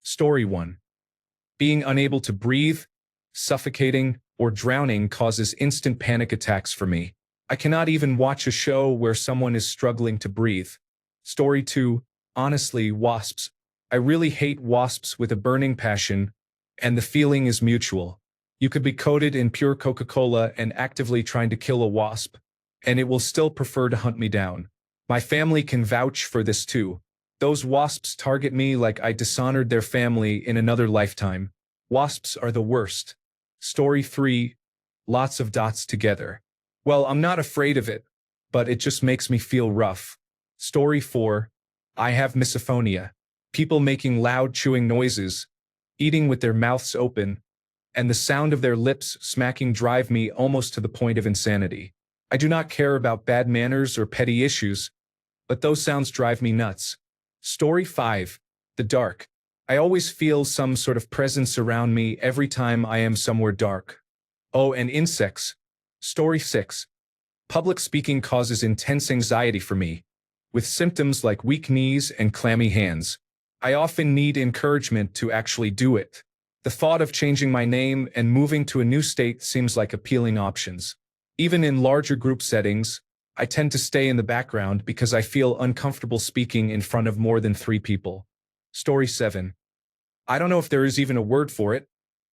Story 1. Being unable to breathe, suffocating, or drowning causes instant panic attacks for me. I cannot even watch a show where someone is struggling to breathe. Story 2. Honestly, wasps. I really hate wasps with a burning passion, and the feeling is mutual. You could be coated in pure Coca-Cola and actively trying to kill a wasp, and it will still prefer to hunt me down. My family can vouch for this too. Those wasps target me like I dishonored their family in another lifetime. Wasps are the worst. Story 3. Lots of dots together. Well, I'm not afraid of it, but it just makes me feel rough. Story 4. I have misophonia. People making loud chewing noises, eating with their mouths open, and the sound of their lips smacking drive me almost to the point of insanity. I do not care about bad manners or petty issues, but those sounds drive me nuts. Story 5. The dark. I always feel some sort of presence around me every time I am somewhere dark. Oh, and insects. Story 6. Public speaking causes intense anxiety for me, with symptoms like weak knees and clammy hands. I often need encouragement to actually do it. The thought of changing my name and moving to a new state seems like appealing options. Even in larger group settings, I tend to stay in the background because I feel uncomfortable speaking in front of more than 3 people. Story 7. I don't know if there is even a word for it,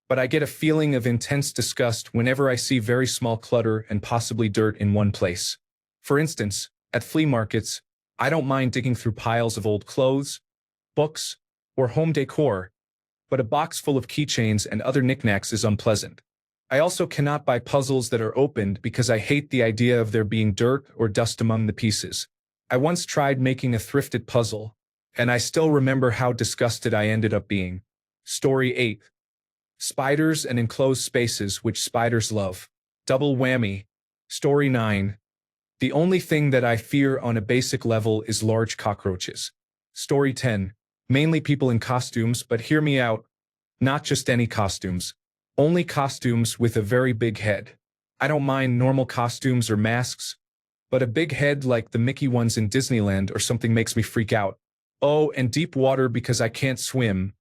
but I get a feeling of intense disgust whenever I see very small clutter and possibly dirt in one place. For instance, at flea markets, I don't mind digging through piles of old clothes, books, or home decor, but a box full of keychains and other knickknacks is unpleasant. I also cannot buy puzzles that are opened because I hate the idea of there being dirt or dust among the pieces. I once tried making a thrifted puzzle, and I still remember how disgusted I ended up being. Story 8. Spiders and enclosed spaces which spiders love. Double whammy. Story 9. The only thing that I fear on a basic level is large cockroaches. Story 10. Mainly people in costumes, but hear me out. Not just any costumes. Only costumes with a very big head. I don't mind normal costumes or masks, but a big head like the Mickey ones in Disneyland or something makes me freak out. Oh, and deep water because I can't swim.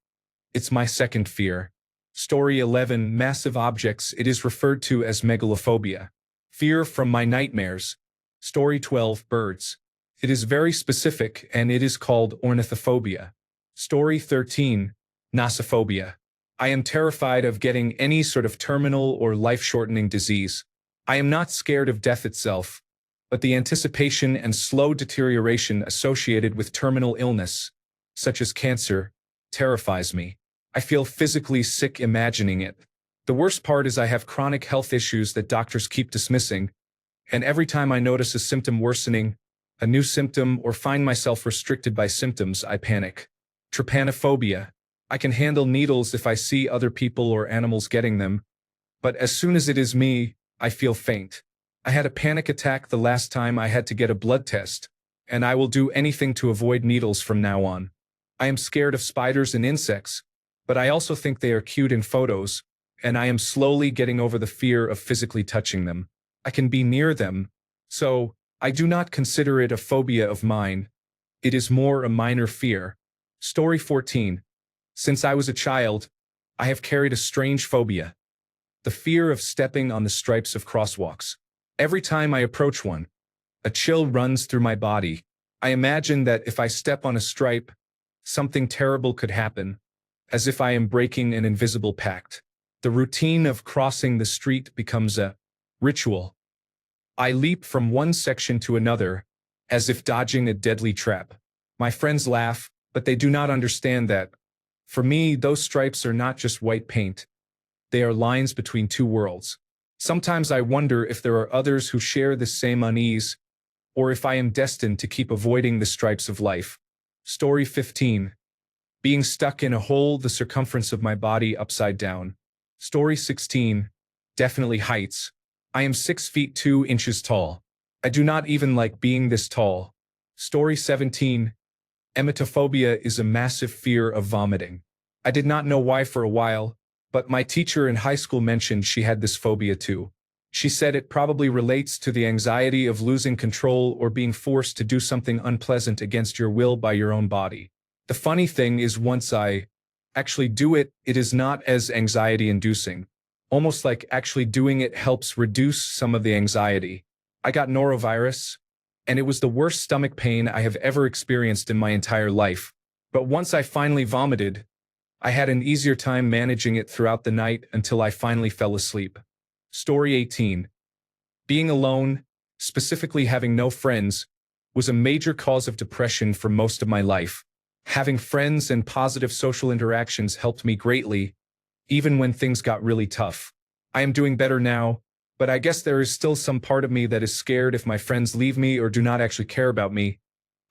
It's my second fear. Story 11. Massive objects. It is referred to as megalophobia. Fear from my nightmares. Story 12. Birds. It is very specific and it is called ornithophobia. Story 13. Nosophobia. I am terrified of getting any sort of terminal or life-shortening disease. I am not scared of death itself, but the anticipation and slow deterioration associated with terminal illness, such as cancer, terrifies me. I feel physically sick imagining it. The worst part is I have chronic health issues that doctors keep dismissing, and every time I notice a symptom worsening, a new symptom, or find myself restricted by symptoms, I panic. Trypanophobia. I can handle needles if I see other people or animals getting them, but as soon as it is me, I feel faint. I had a panic attack the last time I had to get a blood test, and I will do anything to avoid needles from now on. I am scared of spiders and insects, but I also think they are cute in photos, and I am slowly getting over the fear of physically touching them. I can be near them, so I do not consider it a phobia of mine. It is more a minor fear. Story 14. Since I was a child, I have carried a strange phobia. The fear of stepping on the stripes of crosswalks. Every time I approach one, a chill runs through my body. I imagine that if I step on a stripe, something terrible could happen, as if I am breaking an invisible pact. The routine of crossing the street becomes a ritual. I leap from one section to another, as if dodging a deadly trap. My friends laugh, but they do not understand that, for me, those stripes are not just white paint. They are lines between two worlds. Sometimes I wonder if there are others who share the same unease, or if I am destined to keep avoiding the stripes of life. Story 15. Being stuck in a hole the circumference of my body upside down. Story 16. Definitely heights. I am 6 feet 2 inches tall. I do not even like being this tall. Story 17. Emetophobia is a massive fear of vomiting. I did not know why for a while, but my teacher in high school mentioned she had this phobia too. She said it probably relates to the anxiety of losing control or being forced to do something unpleasant against your will by your own body. The funny thing is once I actually do it, it is not as anxiety-inducing. Almost like actually doing it helps reduce some of the anxiety. I got norovirus, and it was the worst stomach pain I have ever experienced in my entire life. But once I finally vomited, I had an easier time managing it throughout the night until I finally fell asleep. Story 18. Being alone, specifically having no friends, was a major cause of depression for most of my life. Having friends and positive social interactions helped me greatly, even when things got really tough. I am doing better now, but I guess there is still some part of me that is scared if my friends leave me or do not actually care about me,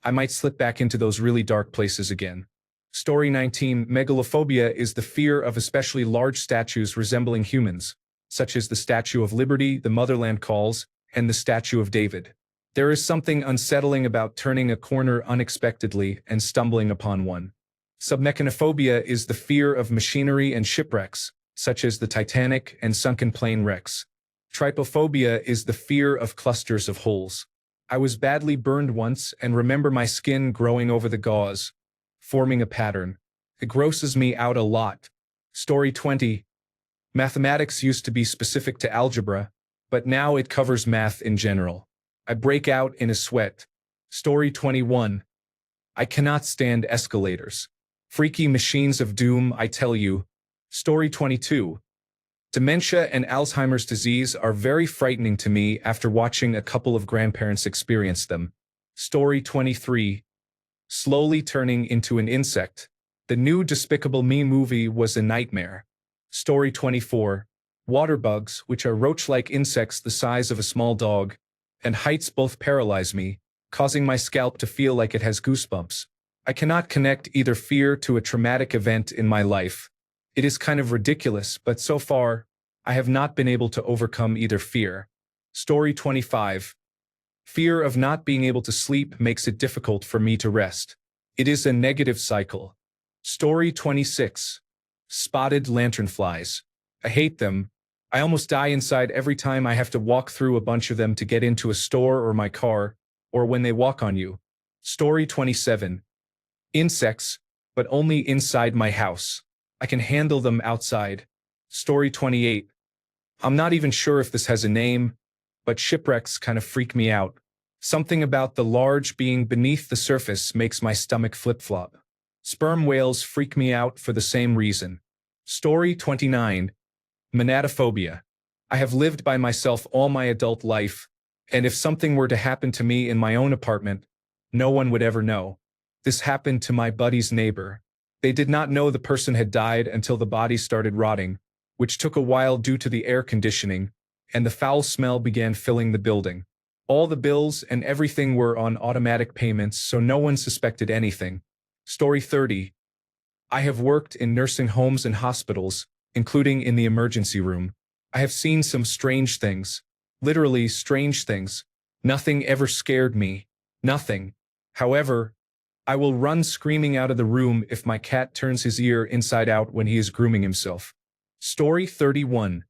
I might slip back into those really dark places again. Story 19. Megalophobia is the fear of especially large statues resembling humans, such as the Statue of Liberty, the Motherland Calls, and the Statue of David. There is something unsettling about turning a corner unexpectedly and stumbling upon one. Submechanophobia is the fear of machinery and shipwrecks, such as the Titanic and sunken plane wrecks. Trypophobia is the fear of clusters of holes. I was badly burned once and remember my skin growing over the gauze, forming a pattern. It grosses me out a lot. Story 20. Mathematics used to be specific to algebra, but now it covers math in general. I break out in a sweat. Story 21. I cannot stand escalators. Freaky machines of doom, I tell you. Story 22. Dementia and Alzheimer's disease are very frightening to me after watching a couple of grandparents experience them. Story 23. Slowly turning into an insect. The new Despicable Me movie was a nightmare. Story 24. Water bugs, which are roach-like insects the size of a small dog, and heights both paralyze me, causing my scalp to feel like it has goosebumps. I cannot connect either fear to a traumatic event in my life. It is kind of ridiculous, but so far, I have not been able to overcome either fear. Story 25. Fear of not being able to sleep makes it difficult for me to rest. It is a negative cycle. Story 26. Spotted lanternflies. I hate them. I almost die inside every time I have to walk through a bunch of them to get into a store or my car, or when they walk on you. Story 27. Insects, but only inside my house. I can handle them outside. Story 28. I'm not even sure if this has a name, but shipwrecks kind of freak me out. Something about the large being beneath the surface makes my stomach flip-flop. Sperm whales freak me out for the same reason. Story 29. Monatophobia. I have lived by myself all my adult life, and if something were to happen to me in my own apartment, no one would ever know. This happened to my buddy's neighbor. They did not know the person had died until the body started rotting, which took a while due to the air conditioning, and the foul smell began filling the building. All the bills and everything were on automatic payments, so no one suspected anything. Story 30. I have worked in nursing homes and hospitals, including in the emergency room. I have seen some strange things. Literally strange things. Nothing ever scared me. Nothing. However, I will run screaming out of the room if my cat turns his ear inside out when he is grooming himself. Story 31.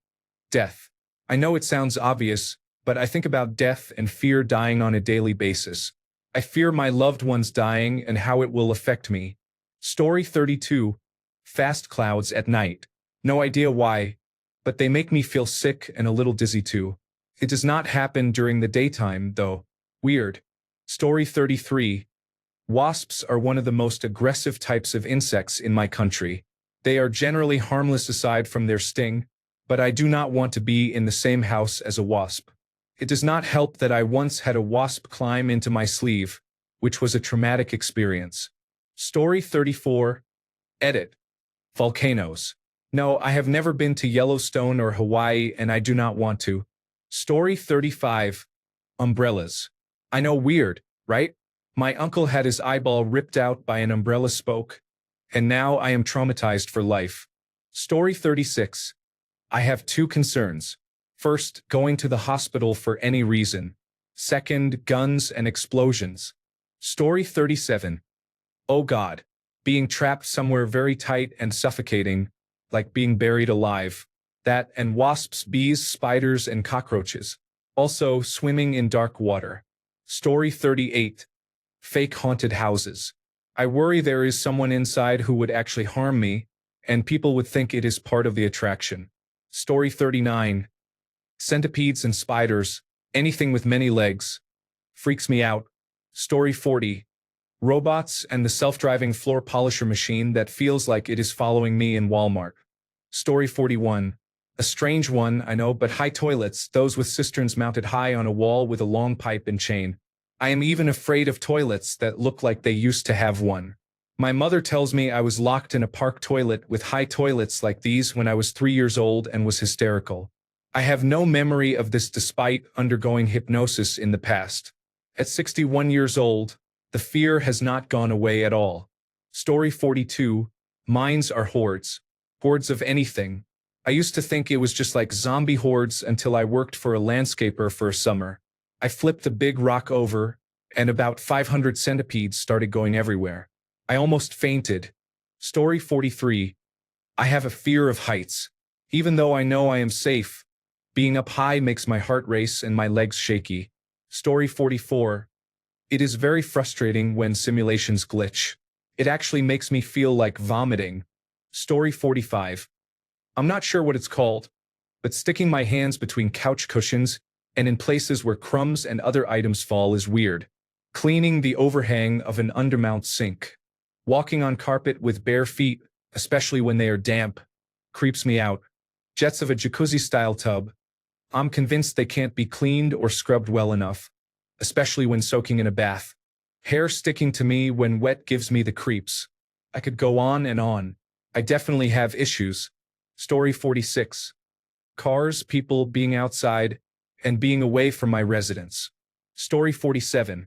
Death. I know it sounds obvious, but I think about death and fear dying on a daily basis. I fear my loved ones dying and how it will affect me. Story 32. Fast clouds at night. No idea why, but they make me feel sick and a little dizzy too. It does not happen during the daytime, though. Weird. Story 33. Wasps are one of the most aggressive types of insects in my country. They are generally harmless aside from their sting, but I do not want to be in the same house as a wasp. It does not help that I once had a wasp climb into my sleeve, which was a traumatic experience. Story 34. Edit. Volcanoes. No, I have never been to Yellowstone or Hawaii and I do not want to. Story 35. Umbrellas. I know, weird, right? My uncle had his eyeball ripped out by an umbrella spoke, and now I am traumatized for life. Story 36. I have two concerns. First, going to the hospital for any reason. Second, guns and explosions. Story 37. Oh God. Being trapped somewhere very tight and suffocating, like being buried alive. That and wasps, bees, spiders, and cockroaches. Also, swimming in dark water. Story 38. Fake haunted houses. I worry there is someone inside who would actually harm me, and people would think it is part of the attraction. Story 39. Centipedes and spiders, anything with many legs, freaks me out. Story 40. Robots and the self-driving floor polisher machine that feels like it is following me in Walmart. Story 41. A strange one, I know, but high toilets, those with cisterns mounted high on a wall with a long pipe and chain. I am even afraid of toilets that look like they used to have one. My mother tells me I was locked in a park toilet with high toilets like these when I was 3 years old and was hysterical. I have no memory of this despite undergoing hypnosis in the past. At 61 years old, the fear has not gone away at all. Story 42. Mines are hordes. Hordes of anything. I used to think it was just like zombie hordes until I worked for a landscaper for a summer. I flipped the big rock over, and about 500 centipedes started going everywhere. I almost fainted. Story 43. I have a fear of heights. Even though I know I am safe, being up high makes my heart race and my legs shaky. Story 44. It is very frustrating when simulations glitch. It actually makes me feel like vomiting. Story 45. I'm not sure what it's called, but sticking my hands between couch cushions and in places where crumbs and other items fall is weird. Cleaning the overhang of an undermount sink. Walking on carpet with bare feet, especially when they are damp, creeps me out. Jets of a jacuzzi-style tub. I'm convinced they can't be cleaned or scrubbed well enough, especially when soaking in a bath. Hair sticking to me when wet gives me the creeps. I could go on and on. I definitely have issues. Story 46. Cars, people, being outside, and being away from my residence. Story 47.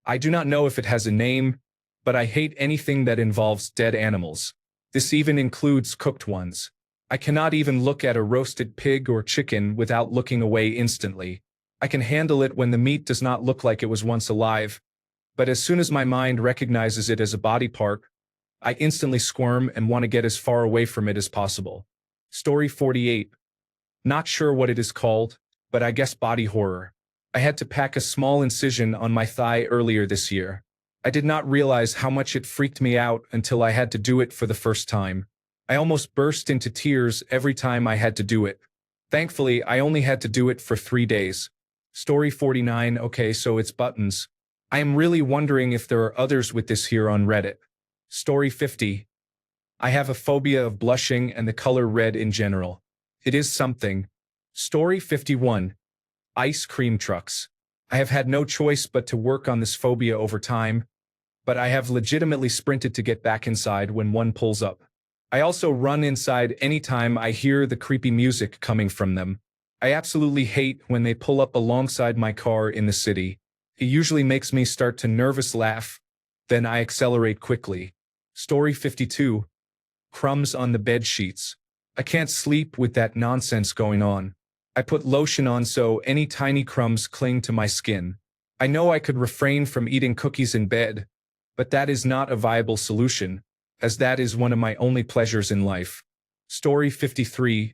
I do not know if it has a name, but I hate anything that involves dead animals. This even includes cooked ones. I cannot even look at a roasted pig or chicken without looking away instantly. I can handle it when the meat does not look like it was once alive, but as soon as my mind recognizes it as a body part, I instantly squirm and want to get as far away from it as possible. Story 48. Not sure what it is called, but I guess body horror. I had to pack a small incision on my thigh earlier this year. I did not realize how much it freaked me out until I had to do it for the first time. I almost burst into tears every time I had to do it. Thankfully, I only had to do it for 3 days. Story 49. Okay, so it's buttons. I am really wondering if there are others with this here on Reddit. Story 50. I have a phobia of blushing and the color red in general. It is something. Story 51. Ice cream trucks. I have had no choice but to work on this phobia over time, but I have legitimately sprinted to get back inside when one pulls up. I also run inside anytime I hear the creepy music coming from them. I absolutely hate when they pull up alongside my car in the city. It usually makes me start to nervous laugh, then I accelerate quickly. Story 52. Crumbs on the bed sheets. I can't sleep with that nonsense going on. I put lotion on so any tiny crumbs cling to my skin. I know I could refrain from eating cookies in bed, but that is not a viable solution, as that is one of my only pleasures in life. Story 53.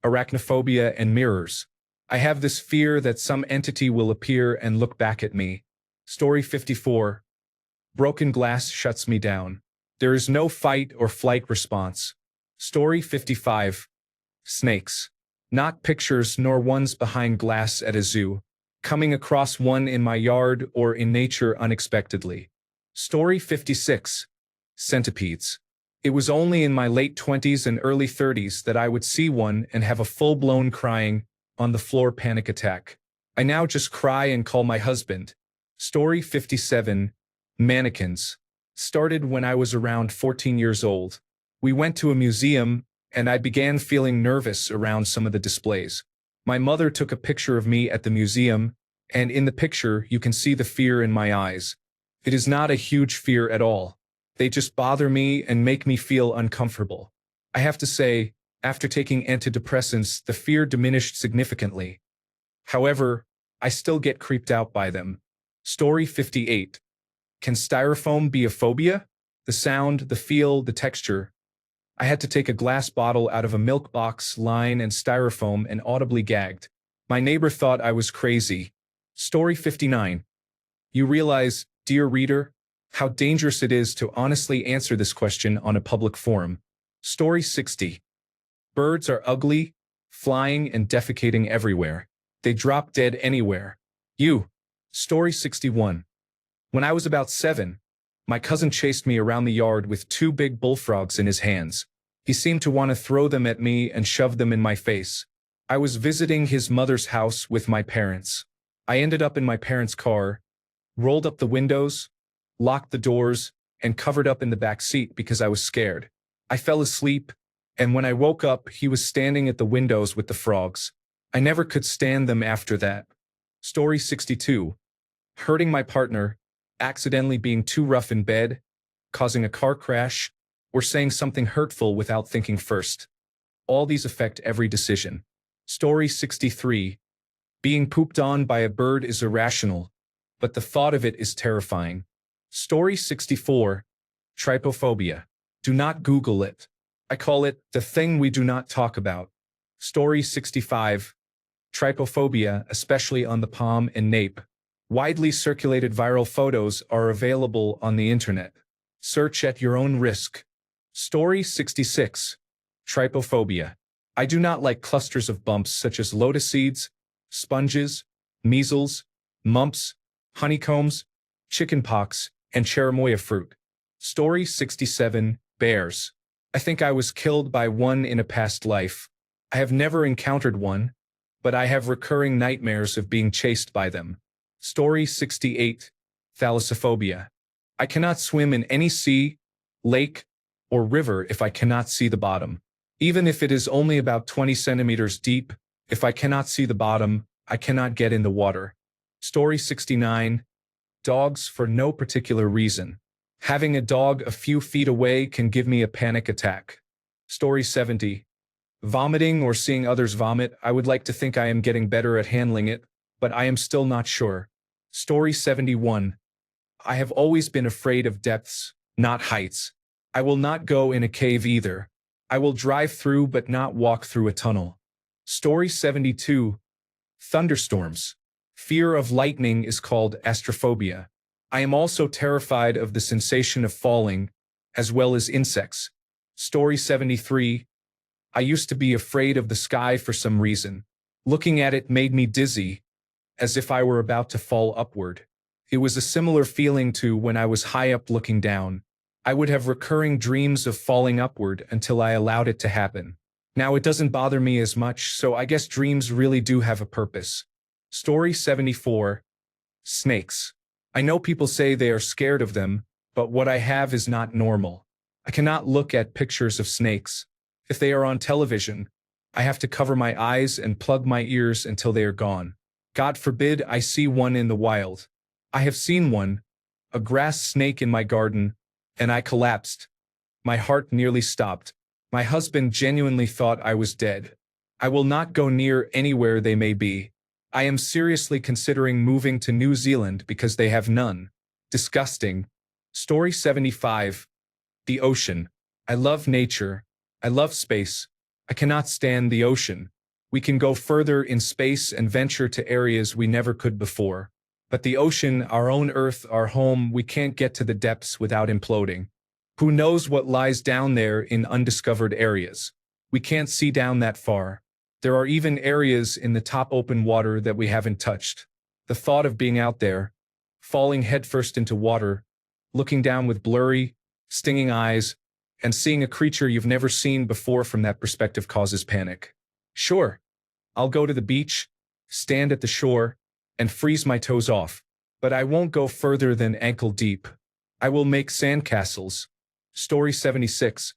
Arachnophobia and mirrors. I have this fear that some entity will appear and look back at me. Story 54. Broken glass shuts me down. There is no fight or flight response. Story 55. Snakes. Not pictures nor ones behind glass at a zoo. Coming across one in my yard or in nature unexpectedly. Story 56. Centipedes. It was only in my late 20s and early 30s that I would see one and have a full-blown crying, on the floor panic attack. I now just cry and call my husband. Story 57. Mannequins. Started when I was around 14 years old. We went to a museum, and I began feeling nervous around some of the displays. My mother took a picture of me at the museum, and in the picture you can see the fear in my eyes. It is not a huge fear at all. They just bother me and make me feel uncomfortable. I have to say, after taking antidepressants, the fear diminished significantly. However, I still get creeped out by them. Story 58. Can styrofoam be a phobia? The sound, the feel, the texture. I had to take a glass bottle out of a milk box, line, and styrofoam and audibly gagged. My neighbor thought I was crazy. Story 59. You realize, dear reader, how dangerous it is to honestly answer this question on a public forum. Story 60. Birds are ugly, flying and defecating everywhere. They drop dead anywhere. You. Story 61. When I was about 7, my cousin chased me around the yard with 2 big bullfrogs in his hands. He seemed to want to throw them at me and shove them in my face. I was visiting his mother's house with my parents. I ended up in my parents' car, rolled up the windows, locked the doors, and covered up in the back seat because I was scared. I fell asleep, and when I woke up, he was standing at the windows with the frogs. I never could stand them after that. Story 62. Hurting my partner, accidentally being too rough in bed, causing a car crash, or saying something hurtful without thinking first. All these affect every decision. Story 63. Being pooped on by a bird is irrational, but the thought of it is terrifying. Story 64. Trypophobia. Do not Google it. I call it the thing we do not talk about. Story 65. Trypophobia, especially on the palm and nape. Widely circulated viral photos are available on the internet. Search at your own risk. Story 66. Trypophobia. I do not like clusters of bumps such as lotus seeds, sponges, measles, mumps, honeycombs, chickenpox, and cherimoya fruit. Story 67. Bears. I think I was killed by one in a past life. I have never encountered one, but I have recurring nightmares of being chased by them. Story 68. Thalassophobia. I cannot swim in any sea, lake, or river if I cannot see the bottom. Even if it is only about 20 centimeters deep, if I cannot see the bottom, I cannot get in the water. Story 69. Dogs for no particular reason. Having a dog a few feet away can give me a panic attack. Story 70. Vomiting or seeing others vomit. I would like to think I am getting better at handling it, but I am still not sure. Story 71. I have always been afraid of depths, not heights. I will not go in a cave either. I will drive through but not walk through a tunnel. Story 72. Thunderstorms. Fear of lightning is called astrophobia. I am also terrified of the sensation of falling, as well as insects. Story 73. I used to be afraid of the sky for some reason. Looking at it made me dizzy, as if I were about to fall upward. It was a similar feeling to when I was high up looking down. I would have recurring dreams of falling upward until I allowed it to happen. Now it doesn't bother me as much, so I guess dreams really do have a purpose. Story 74. Snakes. I know people say they are scared of them, but what I have is not normal. I cannot look at pictures of snakes. If they are on television, I have to cover my eyes and plug my ears until they are gone. God forbid I see one in the wild. I have seen one, a grass snake in my garden, and I collapsed. My heart nearly stopped. My husband genuinely thought I was dead. I will not go near anywhere they may be. I am seriously considering moving to New Zealand because they have none. Disgusting. Story 75. The ocean. I love nature. I love space. I cannot stand the ocean. We can go further in space and venture to areas we never could before. But the ocean, our own Earth, our home, we can't get to the depths without imploding. Who knows what lies down there in undiscovered areas? We can't see down that far. There are even areas in the top open water that we haven't touched. The thought of being out there, falling headfirst into water, looking down with blurry, stinging eyes, and seeing a creature you've never seen before from that perspective causes panic. Sure, I'll go to the beach, stand at the shore, and freeze my toes off, but I won't go further than ankle deep. I will make sandcastles. Story 76.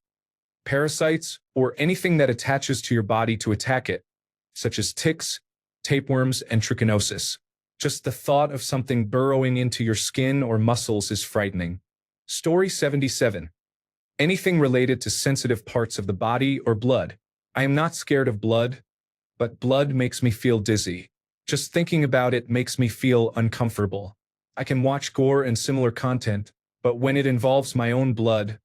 Parasites, or anything that attaches to your body to attack it, such as ticks, tapeworms, and trichinosis. Just the thought of something burrowing into your skin or muscles is frightening. Story 77. Anything related to sensitive parts of the body or blood. I am not scared of blood, but blood makes me feel dizzy. Just thinking about it makes me feel uncomfortable. I can watch gore and similar content, but when it involves my own blood,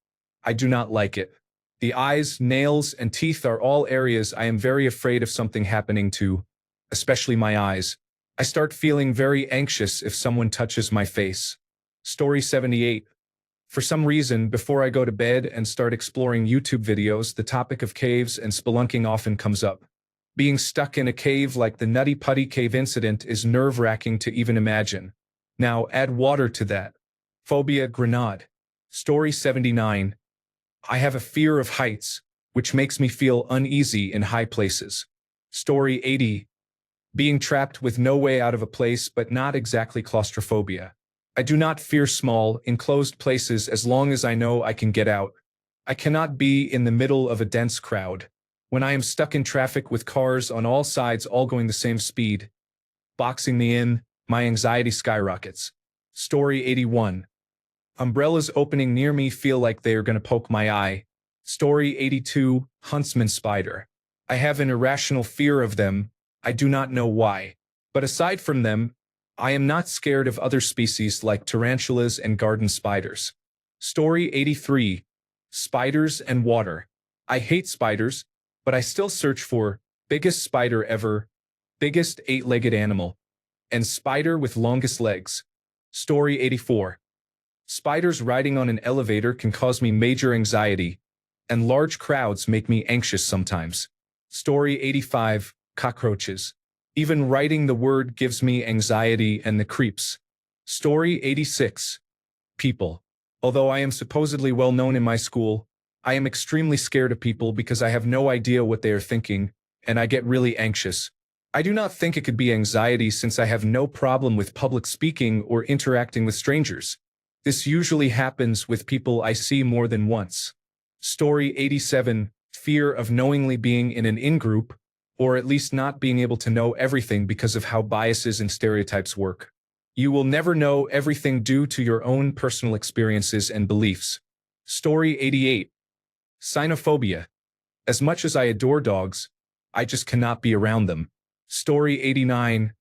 I do not like it. The eyes, nails, and teeth are all areas I am very afraid of something happening to, especially my eyes. I start feeling very anxious if someone touches my face. Story 78. For some reason, before I go to bed and start exploring YouTube videos, the topic of caves and spelunking often comes up. Being stuck in a cave like the Nutty Putty Cave incident is nerve-wracking to even imagine. Now add water to that. Phobia Grenade. Story 79. I have a fear of heights, which makes me feel uneasy in high places. Story 80. Being trapped with no way out of a place but not exactly claustrophobia. I do not fear small, enclosed places as long as I know I can get out. I cannot be in the middle of a dense crowd. When I am stuck in traffic with cars on all sides all going the same speed, boxing me in, my anxiety skyrockets. Story 81. Umbrellas opening near me feel like they are going to poke my eye. Story 82. Huntsman Spider. I have an irrational fear of them. I do not know why. But aside from them, I am not scared of other species like tarantulas and garden spiders. Story 83. Spiders and water. I hate spiders, but I still search for biggest spider ever, biggest eight-legged animal, and spider with longest legs. Story 84. Spiders riding on an elevator can cause me major anxiety, and large crowds make me anxious sometimes. Story 85. Cockroaches. Even writing the word gives me anxiety and the creeps. Story 86. People. Although I am supposedly well known in my school, I am extremely scared of people because I have no idea what they are thinking, and I get really anxious. I do not think it could be anxiety since I have no problem with public speaking or interacting with strangers. This usually happens with people I see more than once. Story 87. Fear of knowingly being in an in-group, or at least not being able to know everything because of how biases and stereotypes work. You will never know everything due to your own personal experiences and beliefs. Story 88. Cynophobia. As much as I adore dogs, I just cannot be around them. Story 89.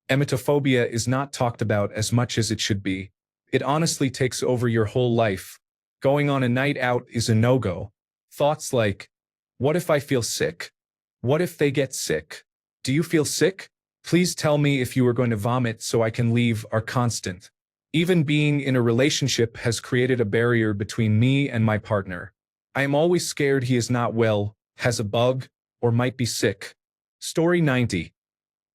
Emetophobia is not talked about as much as it should be. It honestly takes over your whole life. Going on a night out is a no-go. Thoughts like, what if I feel sick? What if they get sick? Do you feel sick? Please tell me if you are going to vomit so I can leave are constant. Even being in a relationship has created a barrier between me and my partner. I am always scared he is not well, has a bug, or might be sick. Story 90.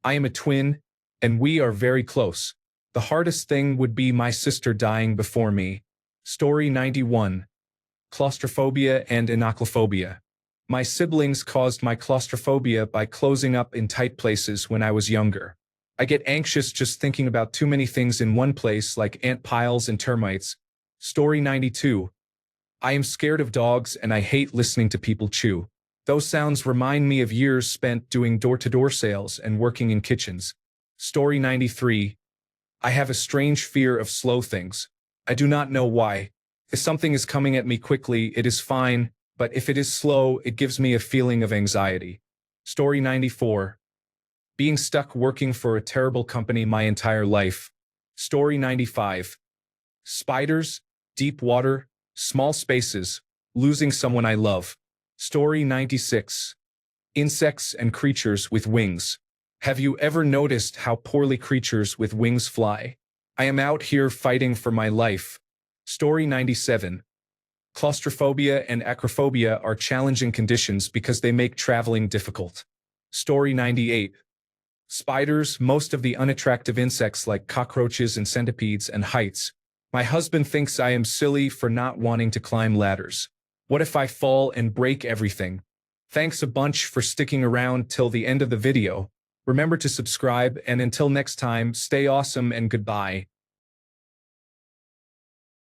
I am a twin, and we are very close. The hardest thing would be my sister dying before me. Story 91. Claustrophobia and inoculophobia. My siblings caused my claustrophobia by closing up in tight places when I was younger. I get anxious just thinking about too many things in one place like ant piles and termites. Story 92. I am scared of dogs and I hate listening to people chew. Those sounds remind me of years spent doing door-to-door sales and working in kitchens. Story 93. I have a strange fear of slow things. I do not know why. If something is coming at me quickly, it is fine. But if it is slow, it gives me a feeling of anxiety. Story 94. Being stuck working for a terrible company my entire life. Story 95. Spiders, deep water, small spaces, losing someone I love. Story 96. Insects and creatures with wings. Have you ever noticed how poorly creatures with wings fly? I am out here fighting for my life. Story 97. Claustrophobia and acrophobia are challenging conditions because they make traveling difficult. Story 98. Spiders, most of the unattractive insects like cockroaches and centipedes, and heights. My husband thinks I am silly for not wanting to climb ladders. What if I fall and break everything? Thanks a bunch for sticking around till the end of the video. Remember to subscribe, and until next time, stay awesome and goodbye.